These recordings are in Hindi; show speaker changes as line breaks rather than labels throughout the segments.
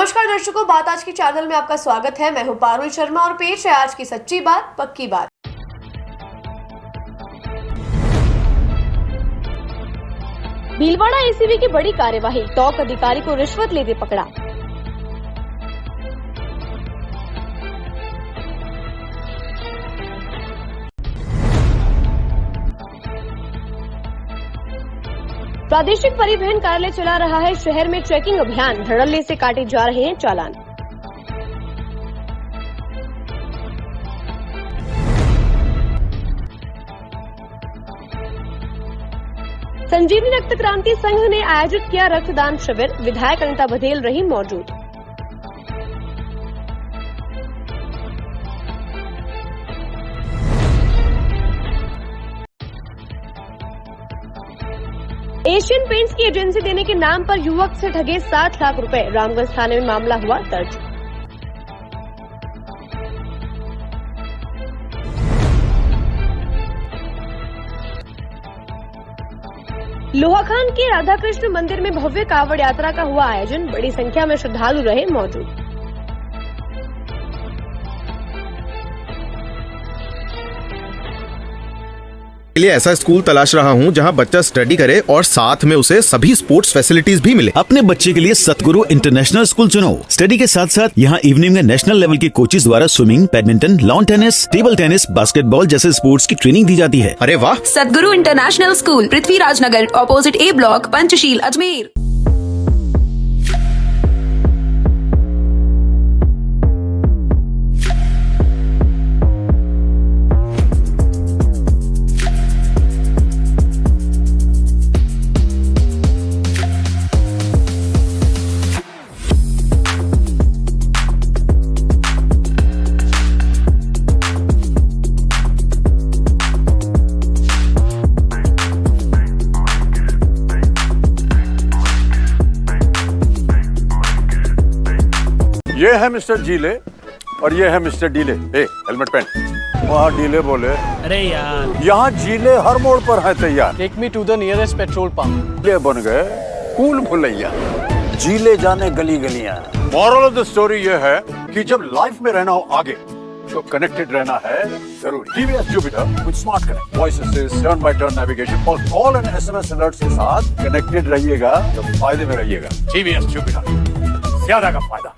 नमस्कार दर्शकों, बात आज की चैनल में आपका स्वागत है। मैं हूं पारुल शर्मा और पेश है आज की सच्ची बात पक्की बात।
भीलवाड़ा एसीबी की बड़ी कार्यवाही, टॉक अधिकारी को रिश्वत लेते पकड़ा। प्रादेशिक परिवहन कार्यालय चला रहा है शहर में चेकिंग अभियान, धड़ल्ले से काटे जा रहे हैं चालान। संजीवनी रक्त क्रांति संघ ने आयोजित किया रक्तदान शिविर, विधायक अनिता बघेल रही मौजूद। एशियन पेंट्स की एजेंसी देने के नाम पर युवक से ठगे 7 लाख रुपए, रामगंज थाने में मामला हुआ दर्ज। लोहाखान के राधाकृष्ण मंदिर में भव्य कावड़ यात्रा का हुआ आयोजन, बड़ी संख्या में श्रद्धालु रहे मौजूद।
के लिए ऐसा स्कूल तलाश रहा हूं जहां बच्चा स्टडी करे और साथ में उसे सभी स्पोर्ट्स फैसिलिटीज भी मिले।
अपने बच्चे के लिए सतगुरु इंटरनेशनल स्कूल चुनो। स्टडी के साथ साथ यहां इवनिंग में नेशनल लेवल के कोचेज द्वारा swimming, badminton, lawn tennis, table tennis, basketball जैसे स्पोर्ट्स की ट्रेनिंग दी जाती है।
अरे वाह!
सतगुरु इंटरनेशनल स्कूल, पृथ्वीराज नगर, ऑपोजिट ए ब्लॉक, पंचशील, अजमेर।
ये है मिस्टर जीले और ये है मिस्टर डीले। हेलमेट पहन। वहाँ डीले बोले,
अरे यार,
यहाँ जीले हर मोड़ पर है तैयार।
Take me to the nearest petrol pump.
ये बन गए कूल भुलैया। जीले जाने गली गलियां। मॉरल ऑफ द स्टोरी ये है कि जब लाइफ में रहना हो आगे तो कनेक्टेड रहना है जरूरी। TVS Jupiter with smart connect, voice assist, turn by turn navigation और कॉल एंड एसएमएस अलर्ट्स के साथ कनेक्टेड रहिएगा तो फायदे में रहिएगा। टीवीएस जुपिटर, ज्यादा का फायदा।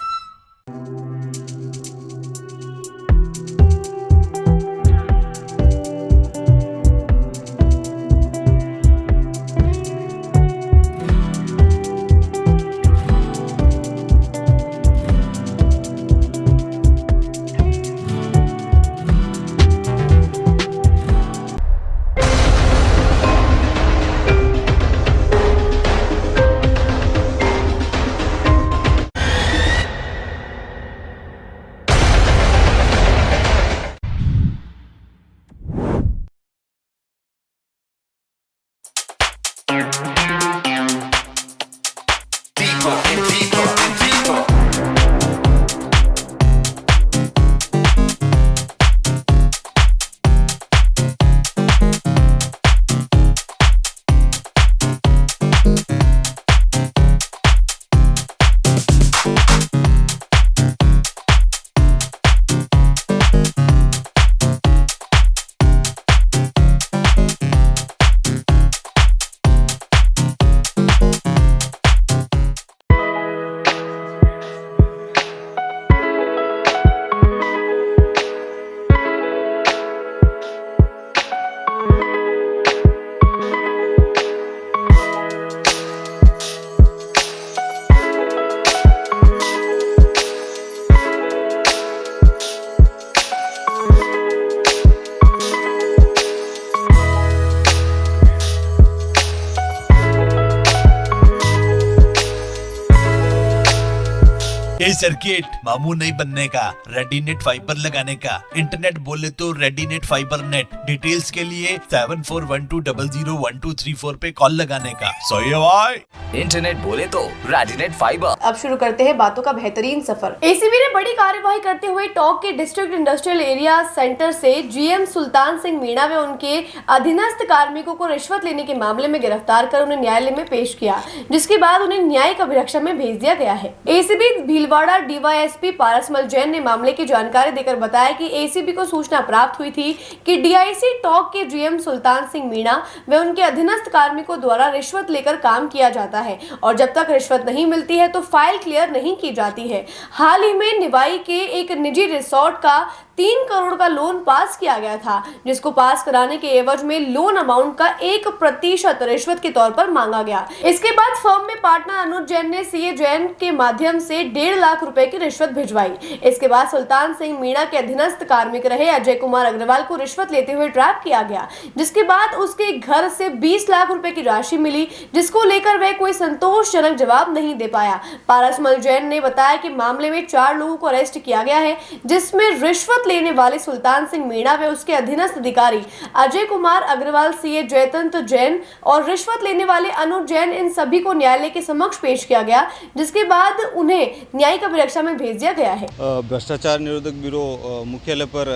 ये सर्किट मामू नहीं बनने का, रेडीनेट फाइबर लगाने का। इंटरनेट बोले तो रेडीनेट फाइबर नेट। डिटेल्स के लिए 7412001234 पे कॉल लगाने का। सही है भाई।
इंटरनेट बोले तो रेडीनेट फाइबर।
अब शुरू करते हैं बातों का बेहतरीन सफर। एसीबी ने बड़ी कार्यवाही करते हुए टॉक के डिस्ट्रिक्ट इंडस्ट्रियल एरिया सेंटर से जीएम सुल्तान सिंह मीणा व उनके अधीनस्थ कार्मिकों को रिश्वत लेने के मामले में गिरफ्तार कर उन्हें न्यायालय में पेश किया, जिसके बाद उन्हें न्यायिक अभिरक्षा में भेज दिया गया है। एसीबी भीलवाड़ा छिंदवाड़ा डीवाईएसपी पारसमल जैन ने मामले की जानकारी देकर बताया कि एसीबी को सूचना प्राप्त हुई थी कि डीआईसी टॉक के जीएम सुल्तान सिंह मीणा व उनके अधीनस्थ कार्मिकों द्वारा रिश्वत लेकर काम किया जाता है और जब तक रिश्वत नहीं मिलती है तो फाइल क्लियर नहीं की जाती है। हाल ही में निवाई के एक निजी रिसोर्ट का 3 करोड़ का लोन पास किया गया था, जिसको पास कराने के एवज में लोन अमाउंट का 1% रिश्वत के तौर पर मांगा गया। इसके बाद फर्म में पार्टनर अनुज जैन ने सीए जैन के माध्यम से 1.5 लाख रुपए की रिश्वत भिजवाई। इसके बाद सुल्तान सिंह मीणा के अधीनस्थ कार्मिक रहे अजय कुमार अग्रवाल को रिश्वत लेते हुए ट्रैप किया गया, जिसके बाद उसके घर से 20 लाख रुपए की राशि मिली, जिसको लेकर वह कोई संतोषजनक जवाब नहीं दे पाया। पारसमल जैन ने बताया कि मामले में 4 लोगों को अरेस्ट किया गया है, जिसमें रिश्वत लेने वाले सुल्तान सिंह मीणा व उसके अधीनस्थ अधिकारी अजय कुमार अग्रवाल, सीए जयतंत्र जैन और रिश्वत लेने वाले अनुज जैन, इन सभी को न्यायालय के समक्ष पेश किया गया, जिसके बाद उन्हें न्यायिक अभिरक्षा में भेज दिया गया है।
भ्रष्टाचार निरोधक ब्यूरो मुख्यालय पर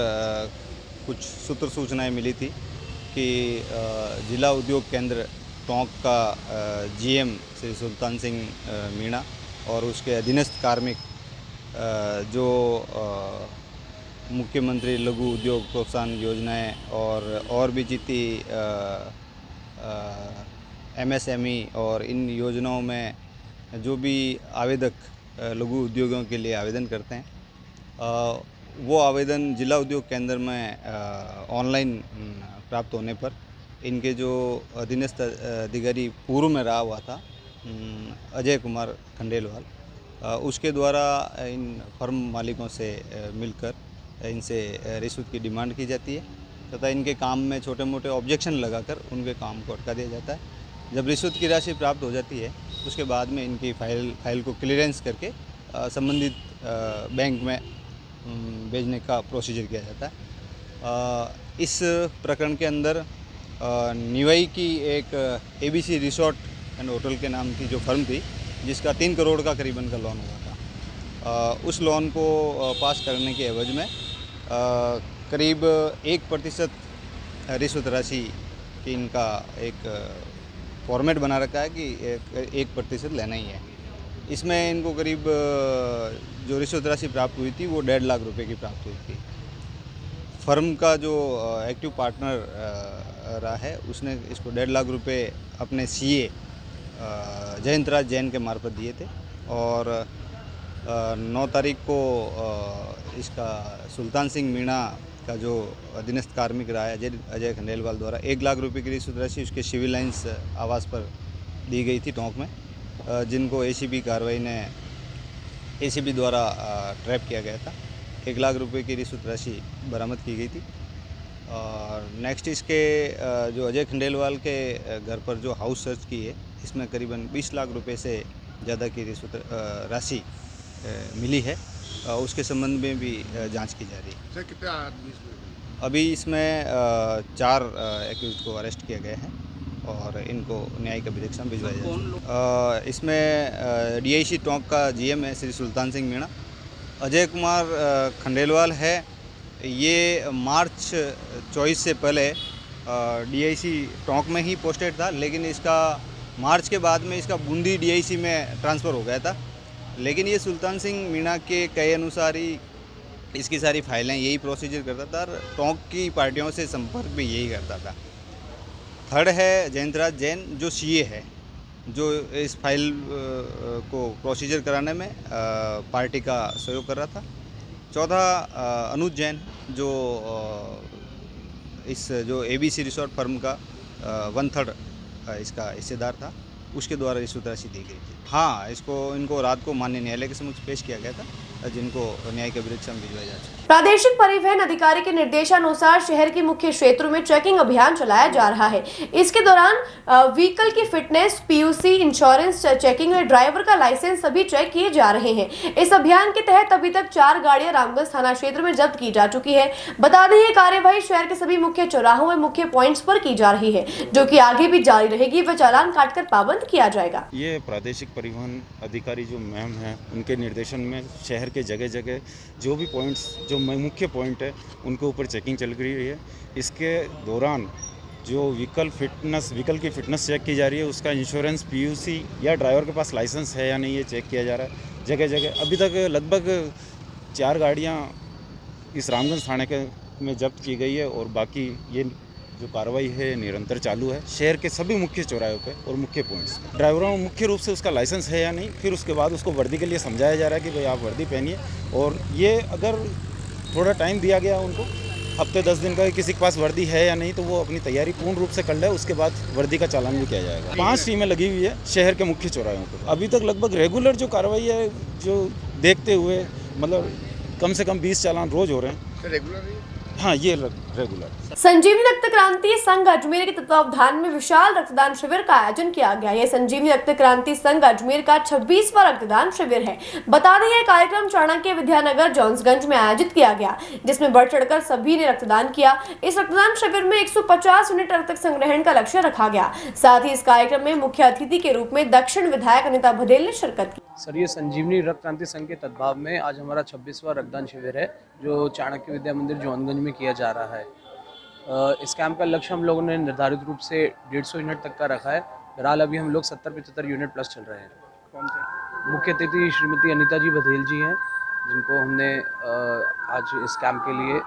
कुछ सूत्र सूचनाएं मिली थी कि जिला उद्योग केंद्र टोंक का जीएम श्री सुल्तान सिंह मीणा और उसके अधीनस्थ कार्मिक जो मुख्यमंत्री लघु उद्योग प्रोत्साहन योजनाएं और भी जितनी एमएसएमई और इन योजनाओं में जो भी आवेदक लघु उद्योगों के लिए आवेदन करते हैं वो आवेदन जिला उद्योग केंद्र में ऑनलाइन प्राप्त होने पर इनके जो अधीनस्थ अधिकारी पूर्व में रहा हुआ था अजय कुमार खंडेलवाल, उसके द्वारा इन फर्म मालिकों से मिलकर इनसे रिश्वत की डिमांड की जाती है तथा इनके काम में छोटे मोटे ऑब्जेक्शन लगाकर उनके काम को अटका दिया जाता है। जब रिश्वत की राशि प्राप्त हो जाती है उसके बाद में इनकी फाइल को क्लियरेंस करके संबंधित बैंक में भेजने का प्रोसीजर किया जाता है। इस प्रकरण के अंदर निवाई की एक एबीसी रिसोर्ट एंड होटल के नाम की जो फर्म थी, जिसका 3 करोड़ का करीबन का लोन हुआ था, उस लोन को पास करने के एवज में करीब 1% रिश्वत राशि की इनका एक फॉर्मेट बना रखा है कि 1% लेना ही है। इसमें इनको करीब जो रिश्वत राशि प्राप्त हुई थी वो 1.5 लाख रुपए की प्राप्त हुई थी। फर्म का जो एक्टिव पार्टनर रहा है उसने इसको 1.5 लाख रुपए अपने सीए जयंतराज जैन के मार्फत दिए थे और 9 तारीख को इसका सुल्तान सिंह मीणा का जो अधीनस्थ कार्मिक रहा है अजय खंडेलवाल द्वारा 1 लाख रुपए की रिश्वत राशि उसके सिविल लाइन्स आवास पर दी गई थी टोंक में, जिनको एसीबी कार्रवाई ने एसीबी द्वारा ट्रैप किया गया था। 1 लाख रुपए की रिश्वत राशि बरामद की गई थी। और नेक्स्ट इसके जो अजय खंडेलवाल के घर पर जो हाउस सर्च की है इसमें करीबन 20 लाख रुपए से ज़्यादा की रिश्वत राशि मिली है। उसके संबंध में भी जांच की जा रही है। सर, कितने आदमी अभी इसमें 4 एक्यूज को अरेस्ट किया गया है और इनको न्यायिक अभिरक्षा में भिजवाया जाएगा। इसमें डीआईसी टोंक का जीएम है श्री सुल्तान सिंह मीणा। अजय कुमार खंडेलवाल है, ये मार्च 24 से पहले डीआईसी टोंक में ही पोस्टेड था, लेकिन इसका मार्च के बाद में इसका बूंदी डीआईसी में ट्रांसफ़र हो गया था। लेकिन ये सुल्तान सिंह मीणा के कहे अनुसार ही इसकी सारी फाइलें यही प्रोसीजर करता था और टोंक की पार्टियों से संपर्क भी यही करता था। थर्ड है जयंतराज जैन जो सीए है, जो इस फाइल को प्रोसीजर कराने में पार्टी का सहयोग कर रहा था। चौथा अनुज जैन जो इस जो एबीसी रिसोर्ट फर्म का 1/3 इसका हिस्सेदार था, उसके द्वारा रिश्वत राशि दी गई थी। हाँ, इनको रात को माननीय न्यायालय के समक्ष पेश किया गया था, जिनको न्यायिक अभिरक्षा में भिजवाया जा चुका है।
प्रादेशिक परिवहन अधिकारी के निर्देशानुसार शहर के मुख्य क्षेत्रों में चेकिंग अभियान चलाया जा रहा है। इसके दौरान व्हीकल की फिटनेस, पीयूसी, इंश्योरेंस चेकिंग और ड्राइवर का लाइसेंस सभी चेक किए जा रहे हैं। इस अभियान के तहत अभी तक 4 गाड़ियां रामगंज थाना क्षेत्र में जब्त की जा चुकी है। बता दें, ये कार्यवाही शहर के सभी मुख्य चौराहों में मुख्य पॉइंट्स पर की जा रही है, जो कि आगे भी जारी रहेगी व चालान काटकर पाबंद किया जाएगा।
ये प्रादेशिक परिवहन अधिकारी जो मैम हैं, उनके निर्देशन में शहर के जगह जगह जो भी पॉइंट्स, जो मुख्य पॉइंट है, उनके ऊपर चेकिंग चल रही है। इसके दौरान जो व्हीकल की फिटनेस चेक की जा रही है, उसका इंश्योरेंस, पीयूसी या ड्राइवर के पास लाइसेंस है या नहीं, ये चेक किया जा रहा है। जगह जगह। अभी तक लगभग 4 गाड़ियाँ इस रामगंज थाने के में जब्त की गई है और बाकी ये जो कार्रवाई है निरंतर चालू है शहर के सभी मुख्य चौराहों पे और मुख्य पॉइंट्स पे। ड्राइवरों को मुख्य रूप से उसका लाइसेंस है या नहीं, फिर उसके बाद उसको वर्दी के लिए समझाया जा रहा है कि भाई आप वर्दी पहनिए, और ये अगर थोड़ा टाइम दिया गया उनको हफ्ते 10 दिन का, किसी के पास वर्दी है या नहीं, तो वो अपनी तैयारी पूर्ण रूप से कर ले, उसके बाद वर्दी का चालान भी किया जाएगा। 5 टीमें लगी हुई है शहर के मुख्य चौराहों पर। अभी तक लगभग रेगुलर जो कार्रवाई है, जो देखते हुए मतलब कम से कम 20 चालान रोज हो रहे हैं। रेगुलर? हाँ, ये रेगुलर।
संजीवनी रक्त क्रांति संघ अजमेर के तत्वावधान में विशाल रक्तदान शिविर का आयोजन किया गया। यह संजीवनी रक्त क्रांति संघ अजमेर का 26वां रक्तदान शिविर है। बता दें, यह कार्यक्रम चाणक्य विद्यानगर जॉन्सगंज में आयोजित किया गया, जिसमें बढ़ चढ़कर सभी ने रक्तदान किया। इस रक्तदान शिविर में 150 यूनिट रक्त संग्रहण का लक्ष्य रखा गया। साथ ही इस कार्यक्रम में मुख्य अतिथि के रूप में दक्षिण विधायक अनिता बघेल ने शिरकत की।
सर, ये संजीवनी रक्त क्रांति संघ के तद्भाव में आज हमारा 26वां रक्तदान शिविर है, जो चाणक्य विद्या मंदिर जॉनगंज में किया जा रहा है। इस कैंप का लक्ष्य हम लोगों ने निर्धारित रूप से 150 यूनिट तक का रखा है। फिलहाल अभी हम लोग 70-75 यूनिट प्लस चल रहे हैं। कौन से? मुख्य अतिथि श्रीमती अनिता जी बघेल जी हैं, जिनको हमने आज इस कैंप के लिए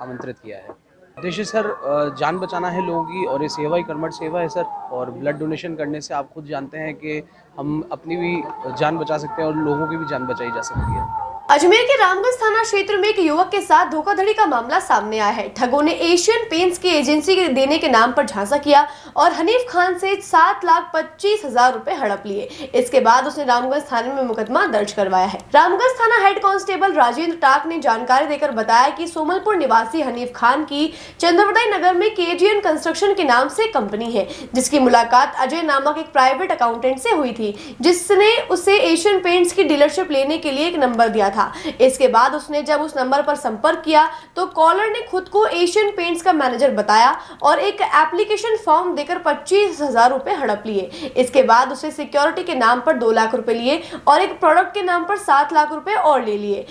आमंत्रित किया है। उद्देश्य सर जान बचाना है लोगों की, और ये सेवा ही कर्मठ सेवा है सर। और ब्लड डोनेशन करने से आप खुद जानते हैं कि हम अपनी भी जान बचा सकते हैं और लोगों की भी जान बचाई जा सकती है।
अजमेर के रामगंज थाना क्षेत्र में एक युवक के साथ धोखाधड़ी का मामला सामने आया है। ठगों ने एशियन पेंट्स की एजेंसी के देने के नाम पर झांसा किया और हनीफ खान से 7,25,000 रुपए हड़प लिए। इसके बाद उसने रामगंज थाने में मुकदमा दर्ज करवाया है। रामगंज थाना हेड कांस्टेबल राजेंद्र टाक ने जानकारी देकर बताया कि सोमलपुर निवासी हनीफ खान की चंद्रवदाई नगर में केजीएन कंस्ट्रक्शन के नाम से कंपनी है, जिसकी मुलाकात अजय नामक एक प्राइवेट अकाउंटेंट से हुई थी, जिसने उसे एशियन पेंट्स की डीलरशिप लेने के लिए एक नंबर दिया था। इसके बाद उसने जब उस नंबर पर संपर्क किया तो कॉलर ने खुद को एशियन पेंट्स का मैनेजर बताया और एक एप्लीकेशन फॉर्म देकर 25,000 रुपए हड़प लिए। इसके बाद उसे सिक्योरिटी के नाम पर 2 लाख रुपए लिए और एक प्रोडक्ट के नाम पर 7 लाख रुपए और ले लिए।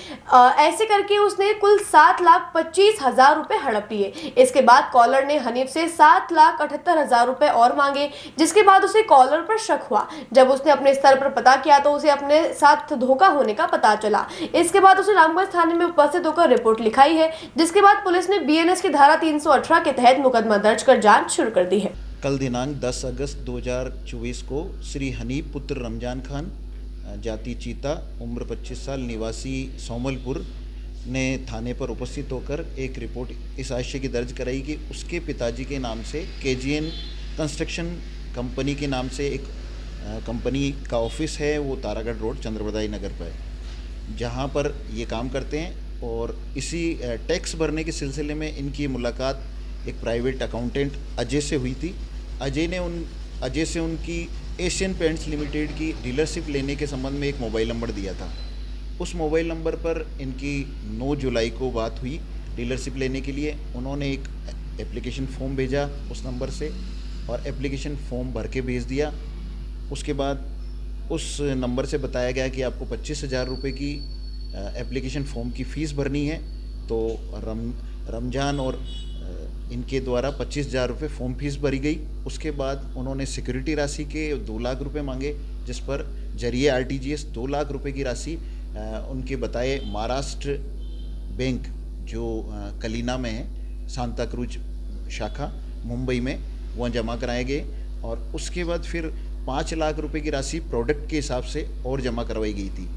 ऐसे करके उसने कुल 7,25,000 रुपए हड़प लिए। इसके बाद कॉलर ने हनीफ से 7,78,000 रुपए और मांगे, जिसके बाद उसे कॉलर पर शक हुआ। जब उसने अपने स्तर पर पता किया तो उसे अपने साथ धोखा होने का पता चला। इसके बाद उसने रामगंज थाने में उपस्थित होकर रिपोर्ट लिखाई है, जिसके बाद पुलिस ने बीएनएस की धारा 318 के तहत मुकदमा दर्ज कर जांच शुरू कर दी है।
कल दिनांक 10 अगस्त 2024 को श्री हनीफ पुत्र रमजान खान, जाति चीता, उम्र 25 साल, निवासी सोमलपुर, ने थाने पर उपस्थित होकर एक रिपोर्ट इस आशय की दर्ज कराई कि उसके पिताजी के नाम से केजीएन कंस्ट्रक्शन कंपनी के नाम से एक कंपनी का ऑफिस है, वो तारागढ़ रोड चंद्रवदाई नगर पर है, जहाँ पर ये काम करते हैं। और इसी टैक्स भरने के सिलसिले में इनकी मुलाकात एक प्राइवेट अकाउंटेंट अजय से हुई थी। अजय से उनकी एशियन पेंट्स लिमिटेड की डीलरशिप लेने के संबंध में एक मोबाइल नंबर दिया था। उस मोबाइल नंबर पर इनकी 9 जुलाई को बात हुई डीलरशिप लेने के लिए। उन्होंने एक एप्लीकेशन फॉर्म भेजा उस नंबर से और एप्लीकेशन फॉर्म भर के भेज दिया। उसके बाद उस नंबर से बताया गया कि आपको 25,000 रुपये की एप्लीकेशन फॉर्म की फ़ीस भरनी है। तो रमजान और इनके द्वारा 25,000 रुपये फॉर्म फीस भरी गई। उसके बाद उन्होंने सिक्योरिटी राशि के 2 लाख रुपए मांगे, जिस पर जरिए आरटीजीएस 2 लाख रुपए की राशि उनके बताए महाराष्ट्र बैंक, जो कलीना में है, सांता क्रूज शाखा मुंबई में, वहाँ जमा कराए गए। और उसके बाद फिर 5 लाख रुपए की राशि प्रोडक्ट के हिसाब से और जमा करवाई गई थी।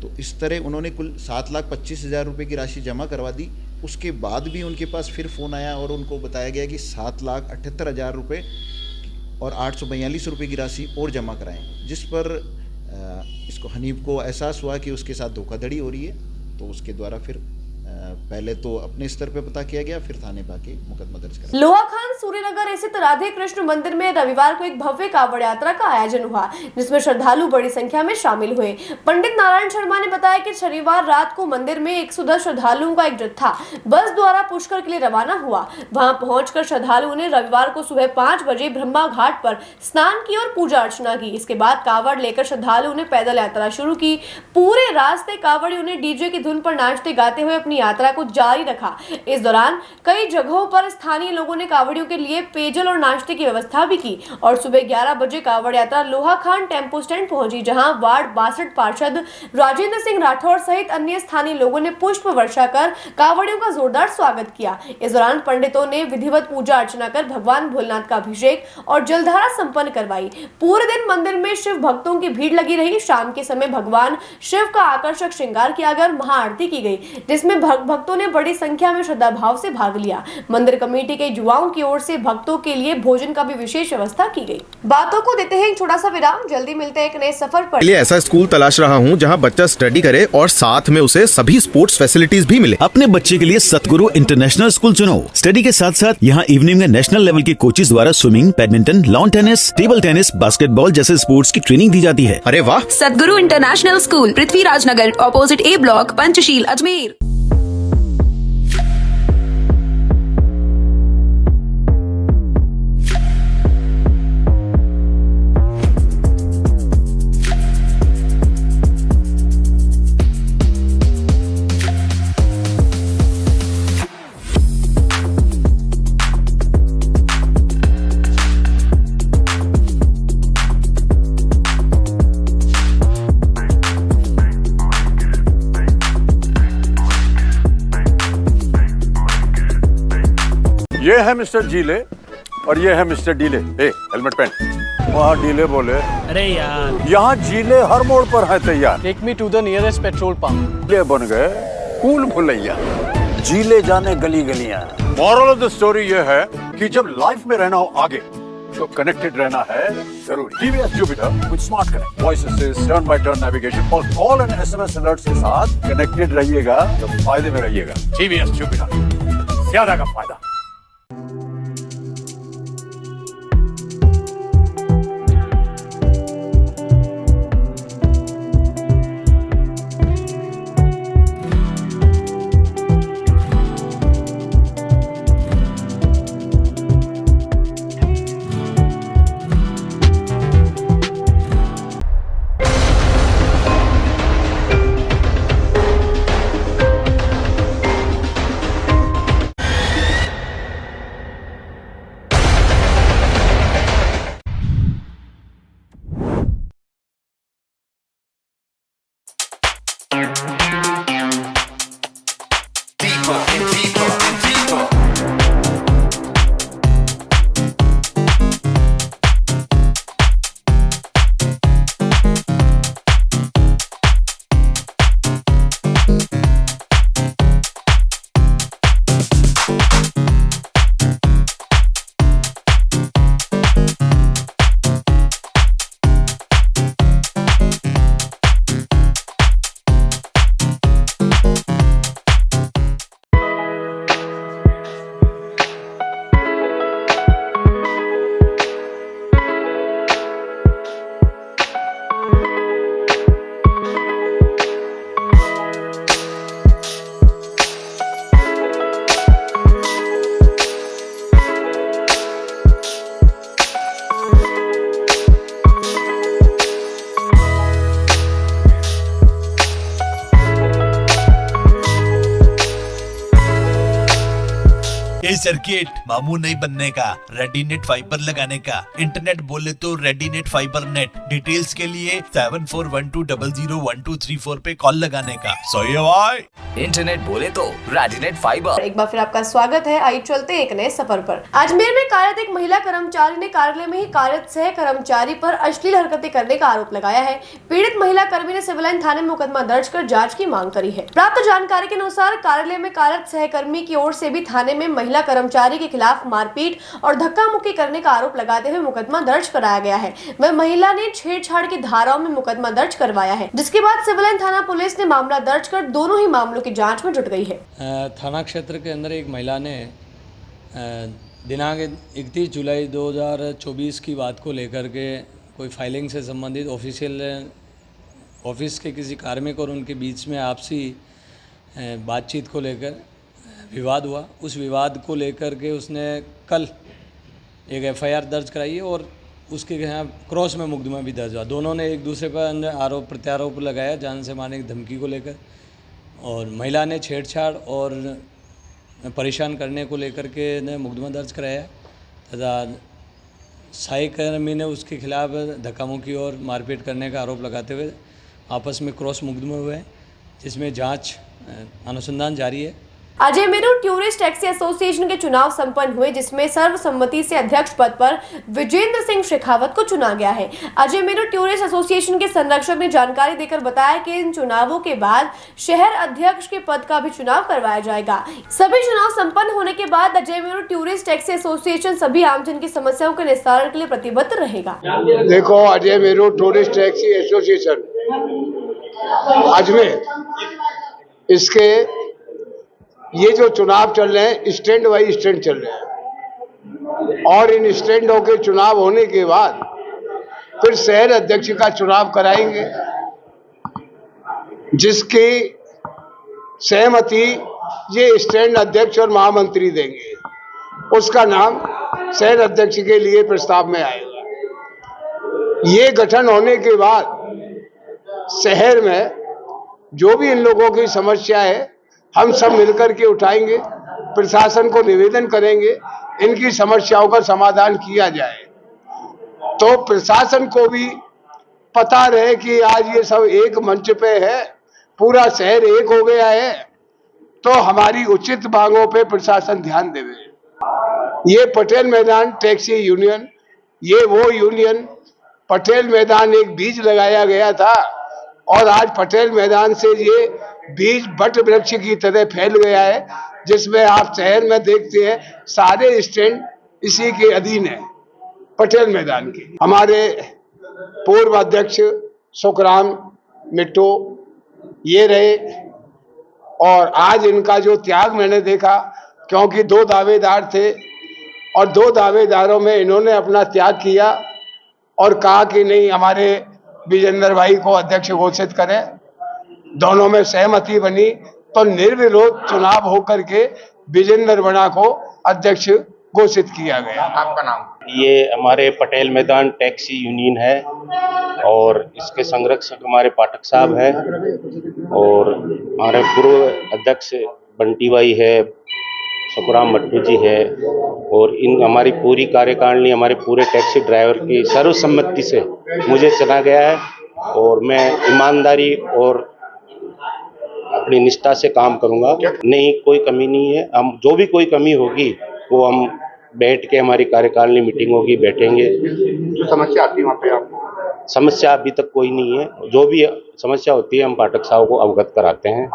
तो इस तरह उन्होंने कुल 7,25,000 रुपये की राशि जमा करवा दी। उसके बाद भी उनके पास फिर फ़ोन आया और उनको बताया गया कि 7,78,000 रुपये और 842 रुपये की राशि और जमा कराएं, जिस पर इसको हनीफ को एहसास हुआ कि उसके साथ धोखाधड़ी हो रही है। तो उसके द्वारा फिर पहले तो अपने स्तर पे पता किया गया, फिर थाने पाके मुकदमा दर्ज करा।
लोहा खान सूर्यनगर स्थित राधे कृष्ण मंदिर में रविवार को एक भव्य कावड़ यात्रा का आयोजन हुआ, जिसमें श्रद्धालु बड़ी संख्या में शामिल हुए। पंडित नारायण शर्मा ने बताया कि शनिवार रात को मंदिर में 110 श्रद्धालुओं का एक जत्था बस द्वारा पुष्कर के लिए रवाना हुआ। वहां पहुंचकर श्रद्धालुओं ने रविवार को सुबह 5 बजे ब्रह्मा घाट पर स्नान की और पूजा अर्चना की। इसके बाद कावड़ लेकर श्रद्धालुओं ने पैदल यात्रा शुरू की। पूरे रास्ते कावड़ियों ने डीजे की धुन पर नाचते गाते हुए अपनी यात्रा यात्रा को जारी रखा। इस दौरान कई जगहों पर स्थानीय लोगों ने कांवड़ियों के लिए पेयजल और नाश्ते की व्यवस्था भी की और सुबह 11 बजे कांवड़ यात्रा लोहाखान टेम्पो स्टैंड पहुंची, जहां वार्ड 62 पार्षद राजेंद्र सिंह राठौर सहित अन्य स्थानीय लोगों ने पुष्प वर्षा कर कांवड़ियों का जोरदार स्वागत किया। इस दौरान पंडितों ने विधिवत पूजा अर्चना कर भगवान भोलेनाथ का अभिषेक और जलधारा संपन्न करवाई। पूरे दिन मंदिर में शिव भक्तों की भीड़ लगी रही। शाम के समय भगवान शिव का आकर्षक श्रृंगार किया गया और महाआरती की गई, जिसमें भक्तों ने बड़ी संख्या में श्रद्धा भाव से भाग लिया। मंदिर कमेटी के युवाओं की ओर से भक्तों के लिए भोजन का भी विशेष व्यवस्था की गई। बातों को देते हैं एक छोटा सा विराम, जल्दी मिलते हैं एक नए सफर पर।
लिए ऐसा स्कूल तलाश रहा हूँ जहाँ बच्चा स्टडी करे और साथ में उसे सभी स्पोर्ट्स फैसिलिटीज भी मिले।
अपने बच्चे के लिए सतगुरु इंटरनेशनल स्कूल चुनो। स्टडी के साथ साथ यहाँ इवनिंग में नेशनल लेवल के कोचेज द्वारा swimming, badminton, lawn tennis, table tennis, basketball जैसे स्पोर्ट्स की ट्रेनिंग दी जाती है।
अरे वाह!
सतगुरु इंटरनेशनल स्कूल, पृथ्वीराज नगर, ऑपोजिट ए ब्लॉक, पंचशील, अजमेर।
ये है मिस्टर जीले और ये है मिस्टर डीले। हेलमेट पहन। वहाँ डीले बोले,
अरे यार,
यहाँ जीले हर मोड़ पर है तैयार।
Take me to the nearest petrol pump.
ये बन गए कूल भुलैया। जीले जाने गली गलियां। मॉरल ऑफ द स्टोरी ये है कि जब लाइफ में रहना हो आगे तो कनेक्टेड रहना है जरूरी। TVS Jupiter with smart connect, voice assist, turn by turn navigation और कॉल एंड एसएमएस अलर्ट्स के साथ कनेक्टेड रहिएगा तो फायदे में रहिएगा। टीवीएस जुपिटर, ज्यादा का फायदा।
सर्किट मामू नहीं बनने का, रेडीनेट फाइबर लगाने का, इंटरनेट बोले तो रेडीनेट फाइबर नेट। डिटेल्स के लिए 7412001234 पे कॉल लगाने का। सही है भाई।
इंटरनेट बोले तो रेडीनेट फाइबर।
एक बार फिर आपका स्वागत है। आइए चलते हैं एक नए सफर पर। अजमेर में कार्यरत एक महिला कर्मचारी ने कार्यालय में ही कार्यरत सह कर्मचारी पर अश्लील हरकतें करने का आरोप लगाया है। पीड़ित महिला कर्मी ने सिविल लाइन थाने में मुकदमा दर्ज कर जांच की मांग करी है। प्राप्त जानकारी के अनुसार कार्यालय में कार्यरत सहकर्मी की ओर से भी थाने में महिला कर्मचारी के खिलाफ मारपीट और धक्का मुक्की करने का आरोप लगाते हुए मुकदमा दर्ज कराया गया है। वह महिला ने छेड़छाड़ की धाराओं में मुकदमा दर्ज करवाया है, जिसके बाद सिविल लाइन थाना पुलिस ने मामला दर्ज कर दोनों ही मामलों की जांच में जुट गई है।
थाना क्षेत्र के अंदर एक महिला ने दिनांक 31 जुलाई 2024 की बात को लेकर के कोई फाइलिंग से संबंधित ऑफिस के किसी कार्मिक और उनके बीच में आपसी बातचीत को लेकर विवाद हुआ। उस विवाद को लेकर के उसने कल एक एफआईआर दर्ज कराई है और उसके यहाँ क्रॉस में मुकदमा भी दर्ज हुआ। दोनों ने एक दूसरे पर आरोप प्रत्यारोप लगाया जान से मारने की धमकी को लेकर। और महिला ने छेड़छाड़ और परेशान करने को लेकर के ने मुकदमा दर्ज कराया तथा सहायक कर्मी ने उसके खिलाफ धक्कामुक्की और मारपीट करने का आरोप लगाते हुए आपस में क्रॉस मुकदमे हुए हैं, जिसमें जांच अनुसंधान जारी है।
Ajay Meru tourist taxi association के चुनाव संपन्न हुए, जिसमें सर्वसम्मति से अध्यक्ष पद पर विजेंद्र सिंह शेखावत को चुना गया है। अजय मेरू टूरिस्ट एसोसिएशन के संरक्षक ने जानकारी देकर बताया कि इन चुनावों के बाद शहर अध्यक्ष के पद का भी चुनाव करवाया जाएगा। सभी चुनाव संपन्न होने के बाद Ajay Meru tourist taxi association सभी आमजन की समस्याओं के निस्तारण के लिए प्रतिबद्ध रहेगा।
देखो, Ajay Meru tourist taxi association Ajmer, इसके ये जो चुनाव चल रहे हैं स्टैंड बाई स्टैंड चल रहे हैं और इन स्टैंडों के चुनाव होने के बाद फिर शहर अध्यक्ष का चुनाव कराएंगे, जिसकी सहमति ये स्टैंड अध्यक्ष और महामंत्री देंगे। उसका नाम शहर अध्यक्ष के लिए प्रस्ताव में आएगा। ये गठन होने के बाद शहर में जो भी इन लोगों की समस्या है हम सब मिलकर के उठाएंगे, प्रशासन को निवेदन करेंगे इनकी समस्याओं का समाधान किया जाए। तो प्रशासन को भी पता रहे कि आज ये सब एक मंच पे है, पूरा शहर एक हो गया है, तो हमारी उचित मांगों पे प्रशासन ध्यान देवे। ये पटेल मैदान टैक्सी यूनियन, ये वो यूनियन, पटेल मैदान एक बीज लगाया गया था और आज पटेल मैदान से ये बीज बट वृक्ष की तरह फैल गया है, जिसमें आप शहर में देखते हैं सारे स्टैंड इसी के अधीन है, पटेल मैदान के। हमारे पूर्व अध्यक्ष सुखराम मिट्टू ये रहे और आज इनका जो त्याग मैंने देखा, क्योंकि 2 दावेदार थे और 2 दावेदारों में इन्होंने अपना त्याग किया और कहा कि नहीं, हमारे विजेंद्र भाई को अध्यक्ष घोषित करें। दोनों में सहमति बनी तो निर्विरोध चुनाव होकर के विजेंद्र बना को अध्यक्ष घोषित किया गया। आपका नाम?
ये हमारे पटेल मैदान टैक्सी यूनियन है और इसके संरक्षक हमारे पाठक साहब है और हमारे पूर्व अध्यक्ष बंटी भाई है, सुखराम मट्टू जी है और इन हमारी पूरी कार्यकारिणी, हमारे पूरे टैक्सी ड्राइवर की सर्वसम्मति से मुझे चुना गया है और मैं ईमानदारी और अपनी निष्ठा से काम करूंगा। नहीं, कोई कमी नहीं है। हम जो भी कोई कमी होगी वो हम बैठ के, हमारी कार्यकारिणी मीटिंग होगी, बैठेंगे।
जो समस्या आती है वहाँ पे आपको?
समस्या अभी तक कोई नहीं है, जो भी समस्या होती है हम पाठक साहब को अवगत कराते हैं।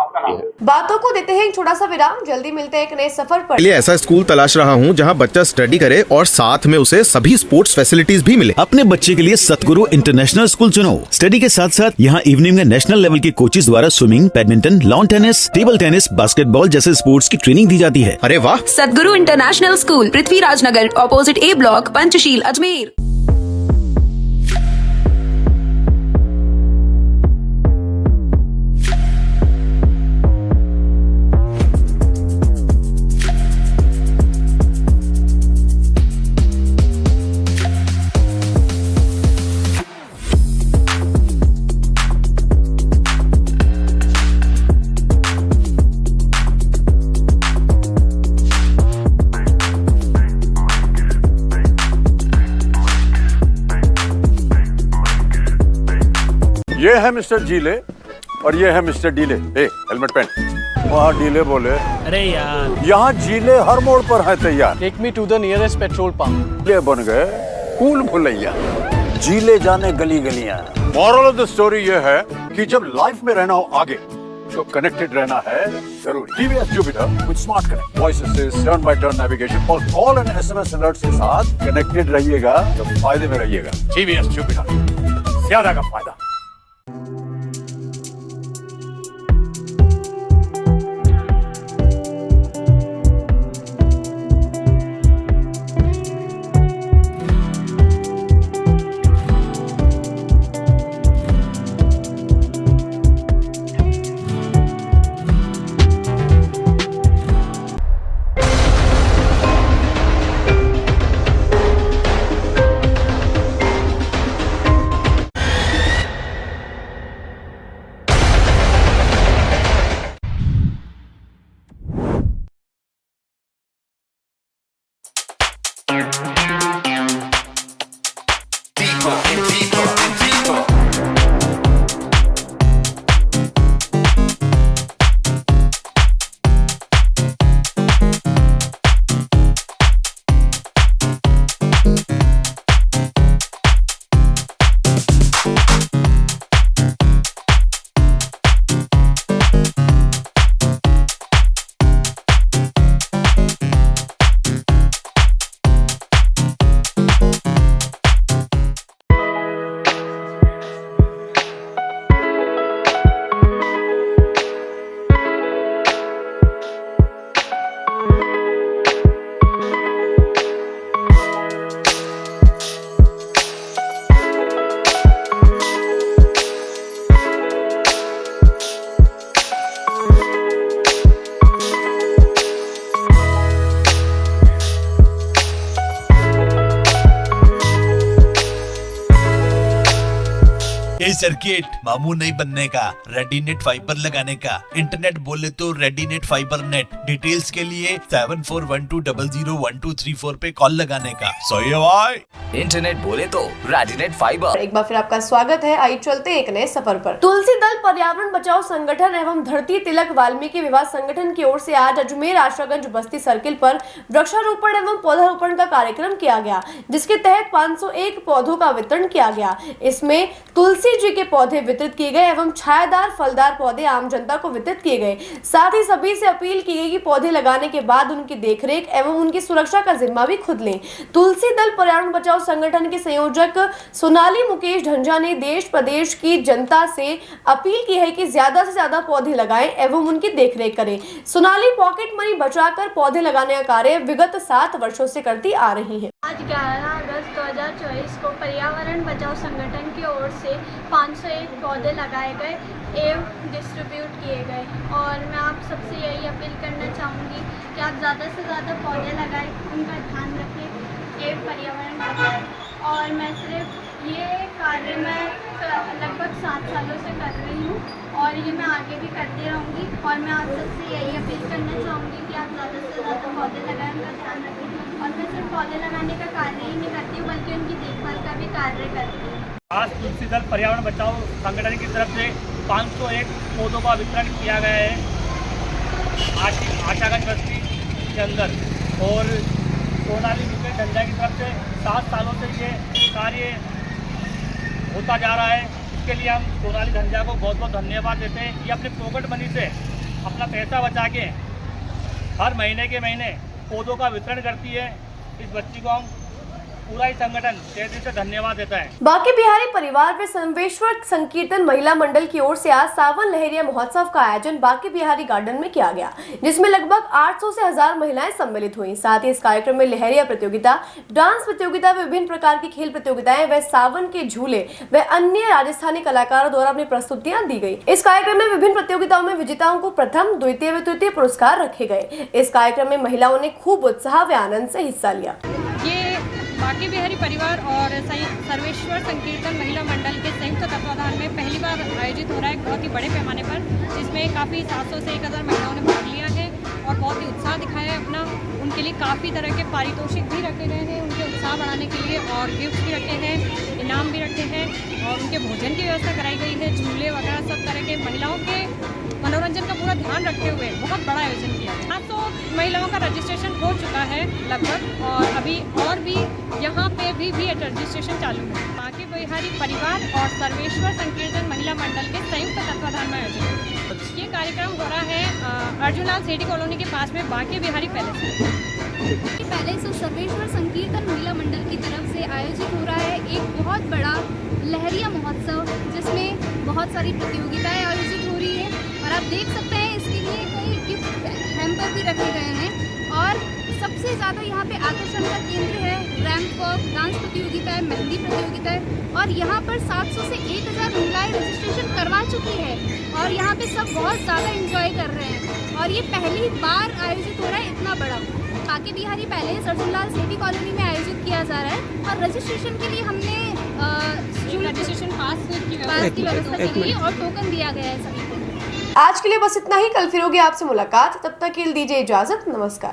बातों को देते हैं एक छोटा सा विराम, जल्दी मिलते हैं एक नए सफर पर।
लिए ऐसा स्कूल तलाश रहा हूँ जहाँ बच्चा स्टडी करे और साथ में उसे सभी स्पोर्ट्स फैसिलिटीज भी मिले।
अपने बच्चे के लिए सतगुरु इंटरनेशनल स्कूल चुनो। स्टडी के साथ साथ यहाँ इवनिंग में नेशनल लेवल के कोचेज द्वारा swimming, badminton, lawn tennis, table tennis, basketball जैसे स्पोर्ट्स की ट्रेनिंग दी जाती है।
अरे वाह!
सतगुरु इंटरनेशनल स्कूल, पृथ्वीराज नगर, ऑपोजिट ए ब्लॉक, पंचशील, अजमेर।
ये है मिस्टर जीले और ये है मिस्टर डीले। हेलमेट पहन। वहाँ डीले बोले,
अरे यार,
यहाँ जीले हर मोड़ पर है तैयार।
Take me to the nearest petrol pump.
ये बन गए कूल भुलैया। जीले जाने गली गलियां। मॉरल ऑफ द स्टोरी ये है कि जब लाइफ में रहना हो आगे तो कनेक्टेड रहना है जरूरी। TVS Jupiter with smart connect, voice assist, turn by turn navigation और कॉल एंड एसएमएस अलर्ट्स के साथ कनेक्टेड रहिएगा तो फायदे में रहिएगा। टीवीएस जुपिटर, ज्यादा का फायदा।
सर्किट, मामू नहीं बनने का, रेडीनेट फाइबर लगाने का, इंटरनेट बोले तो रेडीनेट फाइबर नेट। डिटेल्स के लिए 7412001234 पे कॉल लगाने का। सही है भाई।
इंटरनेट बोले तो रेडिनेट फाइबर।
एक बार फिर आपका स्वागत है। आइए चलते हैं एक नए सफर पर। तुलसी दल पर्यावरण बचाओ संगठन एवं धरती तिलक वाल्मीकि विवाह संगठन की ओर से आज अजमेर आशागंज बस्ती सर्किल पर वृक्षारोपण एवं पौधारोपण का कार्यक्रम किया गया, जिसके तहत 501 पौधों का वितरण किया गया। इसमें तुलसी जी के पौधे वितरित किए गए एवं छायादार फलदार पौधे आम जनता को वितरित किए गए। साथ ही सभी से अपील की गई कि पौधे लगाने के बाद उनकी देखरेख एवं उनकी सुरक्षा का जिम्मा भी खुद लें। तुलसी दल पर्यावरण बचाओ संगठन के संयोजक सोनाली मुकेश ढंजा ने देश प्रदेश की जनता से अपील की है कि ज्यादा से ज्यादा पौधे लगाएं एवं उनकी देखरेख करें। सोनाली पॉकेट मनी बचाकर पौधे लगाने का कार्य विगत 7 वर्षों से करती आ रही है।
आज 11 अगस्त 2024 को पर्यावरण बचाओ संगठन की ओर से 501 पौधे लगाए गए एवं डिस्ट्रीब्यूट किए गए और मैं आप सबसे यही अपील करना चाहूँगी कि आप ज़्यादा से ज़्यादा पौधे लगाएं, उनका ध्यान रखें एवं पर्यावरण बचाएं। और मैं सिर्फ ये कार्य मैं लगभग 7 सालों से कर रही हूँ और ये मैं आगे भी करती रहूँगी और मैं आप सबसे यही अपील करना चाहूँगी कि आप ज़्यादा से ज़्यादा पौधे लगाएं, उनका ध्यान रखें। और मैं सिर्फ पौधे लगाने का कार्य ही नहीं करती हूँ बल्कि उनकी देखभाल का भी कार्य करती हूँ।
आज तुलसी दल पर्यावरण बचाओ संगठन की तरफ से 501 पौधों का वितरण किया गया है आशागंज बस्ती के अंदर और सोनाली मुकेश ढंजा की तरफ से 7 सालों से ये कार्य होता जा रहा है। इसके लिए हम सोनाली ढंजा को बहुत बहुत धन्यवाद देते हैं। ये अपने पॉकेट मनी से अपना पैसा बचा के हर महीने के महीने पौधों का वितरण करती है। इस बच्ची को हम पूरा ही संगठन तहे दिल से धन्यवाद देता है।
बांके बिहारी परिवार व सर्वेश्वर संकीर्तन महिला मंडल की ओर से आज सावन लहरिया महोत्सव का आयोजन बांके बिहारी गार्डन में किया गया, जिसमें लगभग 800 से 1000 महिलाएं सम्मिलित हुई। साथ ही इस कार्यक्रम में लहरिया प्रतियोगिता, डांस प्रतियोगिता, विभिन्न प्रकार की खेल प्रतियोगिताएं व सावन के झूले व अन्य राजस्थानी कलाकारों द्वारा अपनी प्रस्तुतियां दी गई। इस कार्यक्रम में विभिन्न प्रतियोगिताओं में विजेताओं को प्रथम, द्वितीय व तृतीय पुरस्कार रखे गए। इस कार्यक्रम में महिलाओं ने खूब उत्साह व आनंद से हिस्सा लिया।
बांके बिहारी परिवार और सर्वेश्वर संकीर्तन महिला मंडल के संयुक्त तत्वाधान में पहली बार आयोजित हो रहा है बहुत ही बड़े पैमाने पर, जिसमें काफ़ी 700 से 1000 महिलाओं ने भाग लिया है और बहुत ही उत्साह दिखाया है अपना। उनके लिए काफ़ी तरह के पारितोषिक भी रखे गए हैं उनके उत्साह बढ़ाने के लिए और गिफ्ट भी रखे हैं, इनाम भी रखे हैं और उनके भोजन की व्यवस्था कराई गई है। झूले वगैरह सब तरह के महिलाओं के मनोरंजन का पूरा ध्यान रखते हुए बहुत बड़ा आयोजन किया है। 700 महिलाओं का रजिस्ट्रेशन हो चुका है लगभग और अभी और भी यहाँ पे भी रजिस्ट्रेशन चालू है। बांके बिहारी परिवार और सर्वेश्वर संकीर्तन महिला मंडल के संयुक्त तत्वाधान में आयोजित ये कार्यक्रम हो रहा है अर्जुनलाल सेठी कॉलोनी के पास में बांके बिहारी पैलेस
और सर्वेश्वर संकीर्तन महिला मंडल की तरफ से आयोजित हो रहा है एक बहुत बड़ा लहरिया महोत्सव, जिसमें बहुत सारी प्रतियोगिताएं आयोजित हो रही है और आप देख सकते हैं इसके लिए कई गिफ्ट हैम्पर भी रखे गए हैं और सबसे ज़्यादा यहाँ पे आकर्षण का केंद्र है रैंप वॉक, डांस प्रतियोगिता है, मेहंदी प्रतियोगिता है और यहाँ पर 700 से 1000 महिलाएं रजिस्ट्रेशन करवा चुकी है और यहाँ पे सब बहुत ज़्यादा एंजॉय कर रहे हैं और ये पहली बार आयोजित हो रहा है इतना बड़ा। बांके बिहारी पैलेस अर्जुनलाल सेठी कॉलोनी में आयोजित किया जा रहा है और रजिस्ट्रेशन के लिए हमने रजिस्ट्रेशन पास की व्यवस्था की गई और टोकन दिया गया है सभी को।
आज के लिए बस इतना ही। कल फिर होगी आपसे मुलाकात, तब तक के लिए दीजिए इजाजत। नमस्कार।